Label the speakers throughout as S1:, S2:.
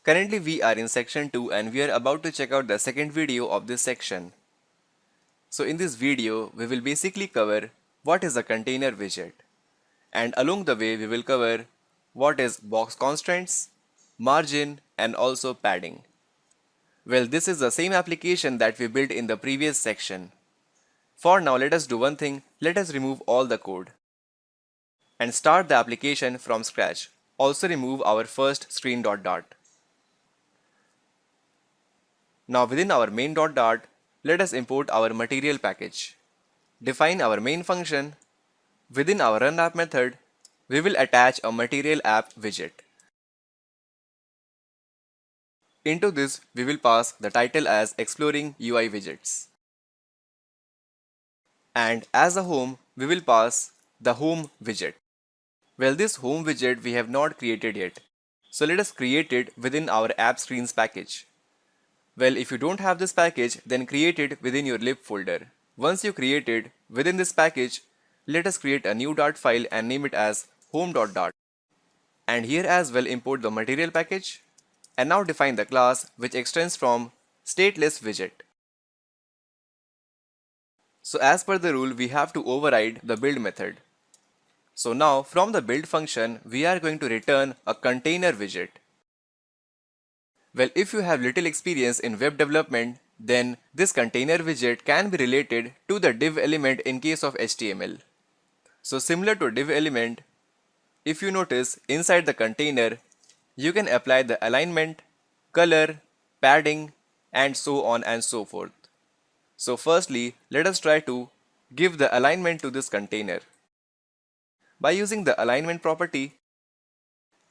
S1: Currently we are in section 2 and we are about to check out the second video of this section. So in this video, we will basically cover what is a container widget, and along the way we will cover what is box constraints, margin and also padding. Well, this is the same application that we built in the previous section. For now, let us do one thing. Let us remove all the code and start the application from scratch. Also remove our first screen dot dot. Now within our main dot dot, let us import our material package. Define our main function. Within our run app method, we will attach a material app widget. Into this, we will pass the title as exploring UI widgets. And as a home, we will pass the home widget. Well, this home widget we have not created yet. So let us create it within our app screens package. Well, if you don't have this package, then create it within your lib folder. Once you create it within this package, let us create a new dart file and name it as home.dart. And here as well import the material package and now define the class which extends from stateless widget. So as per the rule, we have to override the build method. So now from the build function, we are going to return a container widget. Well, if you have little experience in web development, then this container widget can be related to the div element in case of HTML. So similar to div element, if you notice inside the container, you can apply the alignment, color, padding, and so on and so forth. So firstly, let us try to give the alignment to this container by using the alignment property,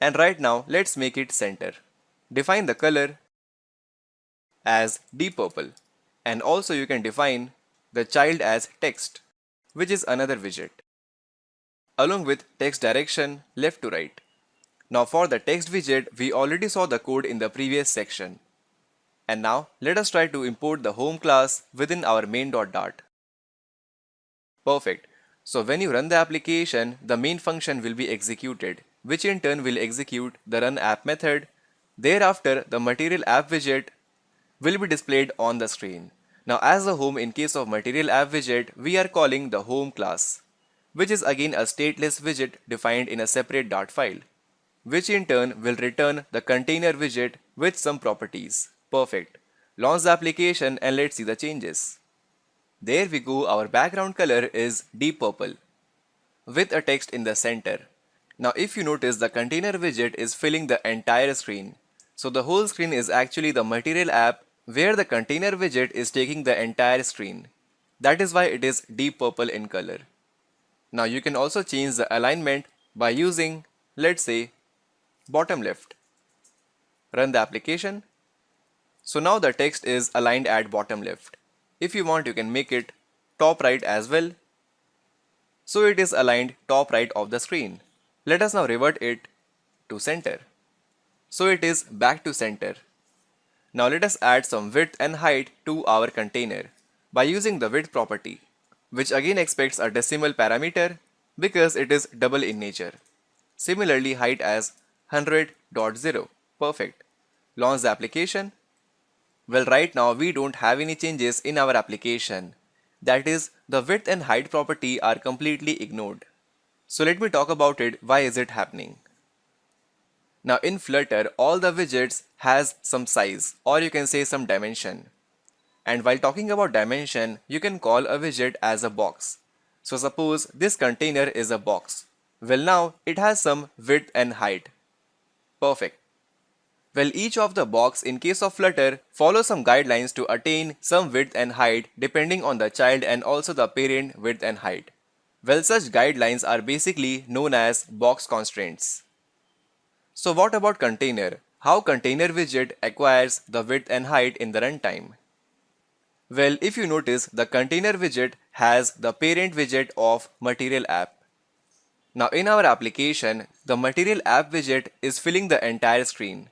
S1: and right now let's make it center. Define the color as deep purple, and also you can define the child as text, which is another widget, along with text direction left to right. Now for the text widget, we already saw the code in the previous section. And now let us try to import the home class within our main.dart. Perfect. So when you run the application, the main function will be executed, which in turn will execute the run app method. Thereafter, the material app widget will be displayed on the screen. Now as a home in case of material app widget, we are calling the home class, which is again a stateless widget defined in a separate Dart file, which in turn will return the container widget with some properties. Perfect. Launch the application and let's see the changes. There we go, our background color is deep purple with a text in the center. Now if you notice, the container widget is filling the entire screen. So the whole screen is actually the material app where the container widget is taking the entire screen. That is why it is deep purple in color. Now you can also change the alignment by using, let's say, bottom left. Run the application. So now the text is aligned at bottom left. If you want, you can make it top right as well. So it is aligned top right of the screen. Let us now revert it to center. So it is back to center. Now let us add some width and height to our container by using the width property, which again expects a decimal parameter because it is double in nature. Similarly, height as 100.0. Perfect. Launch the application. Well, right now we don't have any changes in our application. That is, the width and height property are completely ignored. So let me talk about it. Why is it happening? Now in Flutter, all the widgets has some size, or you can say some dimension. And while talking about dimension, you can call a widget as a box. So suppose this container is a box. Well, now it has some width and height. Perfect. Well, each of the box in case of Flutter follows some guidelines to attain some width and height depending on the child and also the parent width and height. Well, such guidelines are basically known as box constraints. So what about container? How container widget acquires the width and height in the runtime? Well, if you notice, the container widget has the parent widget of material app. Now in our application, the material app widget is filling the entire screen.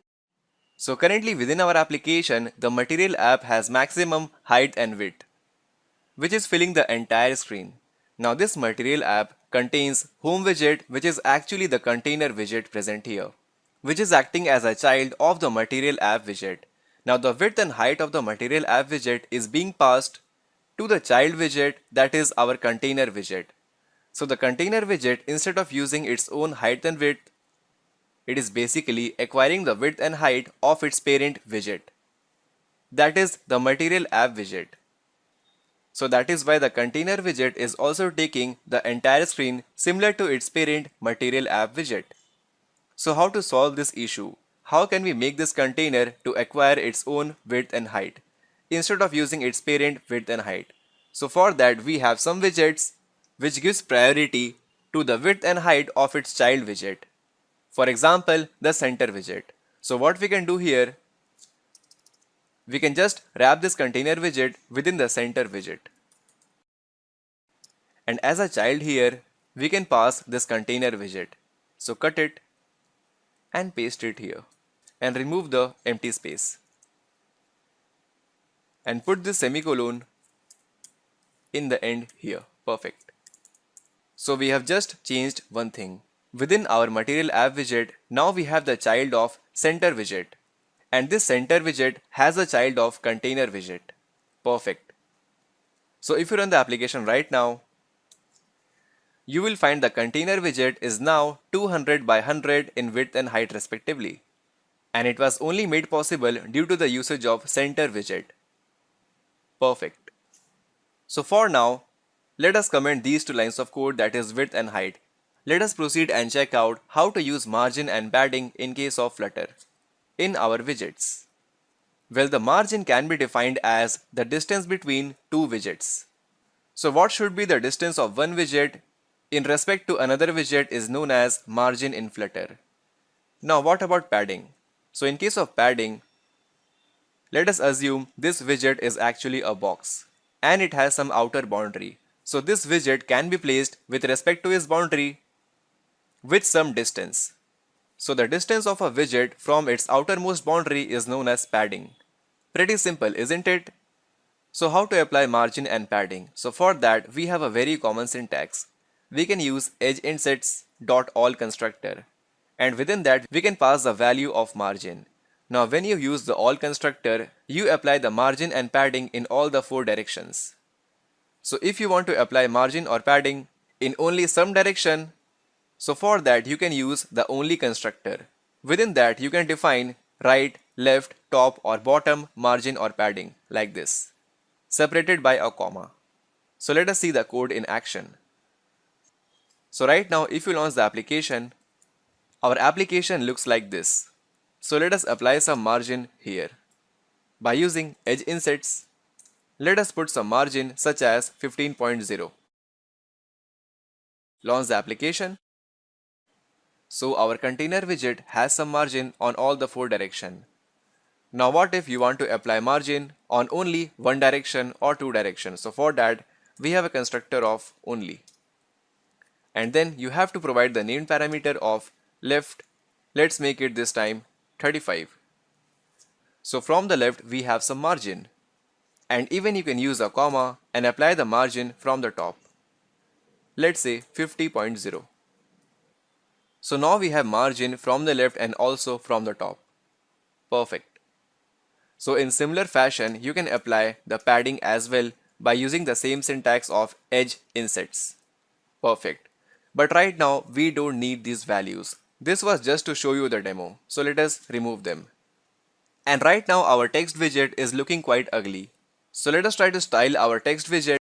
S1: So currently within our application, the material app has maximum height and width, which is filling the entire screen. Now this material app contains home widget, which is actually the container widget present here. which is acting as a child of the material app widget. Now the width and height of the material app widget is being passed to the child widget, that is our container widget. So the container widget, instead of using its own height and width, it is basically acquiring the width and height of its parent widget, that is the material app widget. So that is why the container widget is also taking the entire screen similar to its parent material app widget. So how to solve this issue? How can we make this container to acquire its own width and height instead of using its parent width and height? So for that we have some widgets which gives priority to the width and height of its child widget. For example, the center widget. So what we can do here, we can just wrap this container widget within the center widget. And as a child here, we can pass this container widget. So cut it and paste it here and remove the empty space. And put this semicolon in the end here. Perfect. So we have just changed one thing. Within our material app widget, now we have the child of center widget. And this center widget has a child of container widget. Perfect. So if you run the application right now, you will find the container widget is now 200 by 100 in width and height respectively. And it was only made possible due to the usage of center widget. Perfect. So for now, let us comment these two lines of code, that is width and height. Let us proceed and check out how to use margin and padding in case of Flutter in our widgets. Well, the margin can be defined as the distance between two widgets. So what should be the distance of one widget in respect to another widget is known as margin in Flutter. Now what about padding? So in case of padding, let us assume this widget is actually a box and it has some outer boundary. So this widget can be placed with respect to its boundary with some distance. So the distance of a widget from its outermost boundary is known as padding. Pretty simple, isn't it? So how to apply margin and padding? So for that we have a very common syntax. We can use edgeinsets.all constructor, and within that we can pass the value of margin. Now when you use the all constructor, you apply the margin and padding in all the four directions. So if you want to apply margin or padding in only some direction, so for that you can use the only constructor. Within that you can define right, left, top or bottom margin or padding like this, separated by a comma. So let us see the code in action. So right now if you launch the application, our application looks like this. So let us apply some margin here. By using edge insets, let us put some margin such as 15.0. Launch the application. So our container widget has some margin on all the four directions. Now what if you want to apply margin on only one direction or two directions? So for that we have a constructor of only. And then you have to provide the named parameter of left. Let's make it this time 35. So from the left we have some margin. And even you can use a comma and apply the margin from the top. Let's say 50.0. So now we have margin from the left and also from the top. Perfect. So in similar fashion, you can apply the padding as well by using the same syntax of edge insets. Perfect. But right now we don't need these values. This was just to show you the demo. So let us remove them. And right now our text widget is looking quite ugly. So let us try to style our text widget